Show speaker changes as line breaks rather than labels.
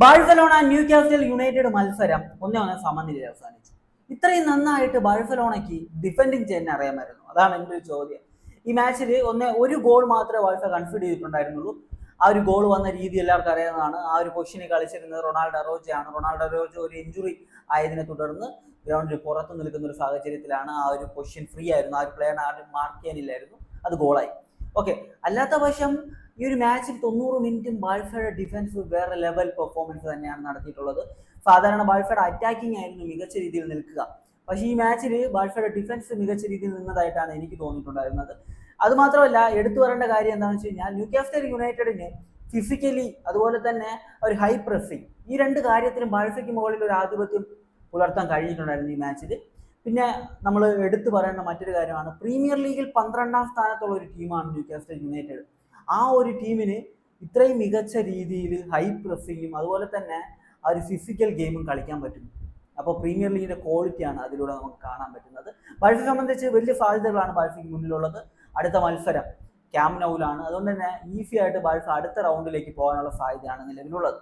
Barcelona ന്യൂകാസ്റ്റൽ United മത്സരം 1-1 സമനിലയിൽ അവസാനിച്ചു. ഇത്രയും നന്നായിട്ട് ബാഴ്സലോണയ്ക്ക് ഡിഫെൻഡിങ് ചെയ്യാൻ അറിയാമായിരുന്നു. അതാണ് എൻ്റെ ഒരു ചോദ്യം. ഈ മാച്ചിൽ ഒരു ഗോൾ മാത്രമേ ബാഴ്സ കൺസിഡർ ചെയ്തിട്ടുണ്ടായിരുന്നുള്ളൂ. ആ ഒരു ഗോൾ വന്ന രീതി എല്ലാവർക്കും അറിയാവുന്നതാണ്. ആ ഒരു പൊസിഷനിൽ കളിച്ചിരുന്നത് റൊണാൾഡോ അറോജയാണ്. റൊണാൾഡോ അറോജോ ഒരു ഇഞ്ചുറി ആയതിനെ തുടർന്ന് ഗ്രൗണ്ടിൽ പുറത്ത് നിൽക്കുന്ന ഒരു സാഹചര്യത്തിലാണ് ആ ഒരു പൊസിഷൻ ഫ്രീ ആയിരുന്നു. ആ ഒരു പ്ലെയറിനെ ആരും മാർക്ക് ചെയ്യാനില്ലായിരുന്നു. അത് ഗോളായി. ഓക്കെ, അല്ലാത്ത പക്ഷം ഈ ഒരു മാച്ചിൽ 90 മിനിറ്റും ബാഴ്സയുടെ ഡിഫൻസ് വേറെ ലെവൽ പെർഫോമൻസ് തന്നെയാണ് നടത്തിയിട്ടുള്ളത്. സാധാരണ ബാഴ്സയുടെ അറ്റാക്കിംഗ് ആയിരുന്നു മികച്ച രീതിയിൽ നിൽക്കുക. പക്ഷേ ഈ മാച്ചിൽ ബാഴ്സയുടെ ഡിഫൻസ് മികച്ച രീതിയിൽ നിന്നതായിട്ടാണ് എനിക്ക് തോന്നിയിട്ടുണ്ടായിരുന്നത്. അതുമാത്രമല്ല, എടുത്തു പറയേണ്ട കാര്യം എന്താണെന്ന് വെച്ച് കഴിഞ്ഞാൽ ന്യൂകാസ്റ്റൽ യുണൈറ്റഡിന് ഫിസിക്കലി അതുപോലെ തന്നെ ഒരു ഹൈ പ്രസ്സിംഗ്, ഈ രണ്ട് കാര്യത്തിലും ബാഴ്സയ്ക്ക് മുകളിൽ ഒരു ആധിപത്യം പുലർത്താൻ കഴിഞ്ഞിട്ടുണ്ടായിരുന്നു ഈ മാച്ചിൽ. പിന്നെ നമ്മൾ എടുത്തു പറയേണ്ട മറ്റൊരു കാര്യമാണ്, പ്രീമിയർ ലീഗിൽ 12ാം സ്ഥാനത്തുള്ള ഒരു ടീമാണ് ന്യൂകാസ്റ്റൽ യുണൈറ്റഡ്. ആ ഒരു ടീമിന് ഇത്രയും മികച്ച രീതിയിൽ ഹൈ പ്രസ്സിങ്ങും അതുപോലെ തന്നെ ആ ഒരു ഫിസിക്കൽ ഗെയിമും കളിക്കാൻ പറ്റുന്നു. അപ്പോൾ പ്രീമിയർ ലീഗിന്റെ ക്വാളിറ്റിയാണ് അതിലൂടെ നമുക്ക് കാണാൻ പറ്റുന്നത്. ബാഴ്സയെ സംബന്ധിച്ച് വലിയ സാധ്യതകളാണ് ബാഴ്സയ്ക്ക് മുന്നിലുള്ളത്. അടുത്ത മത്സരം ക്യാമ്പ് നൗവിലാണ്. അതുകൊണ്ട് തന്നെ ഈസി ആയിട്ട് ബാഴ്സ അടുത്ത റൗണ്ടിലേക്ക് പോകാനുള്ള സാധ്യതയാണ് നിലവിലുള്ളത്.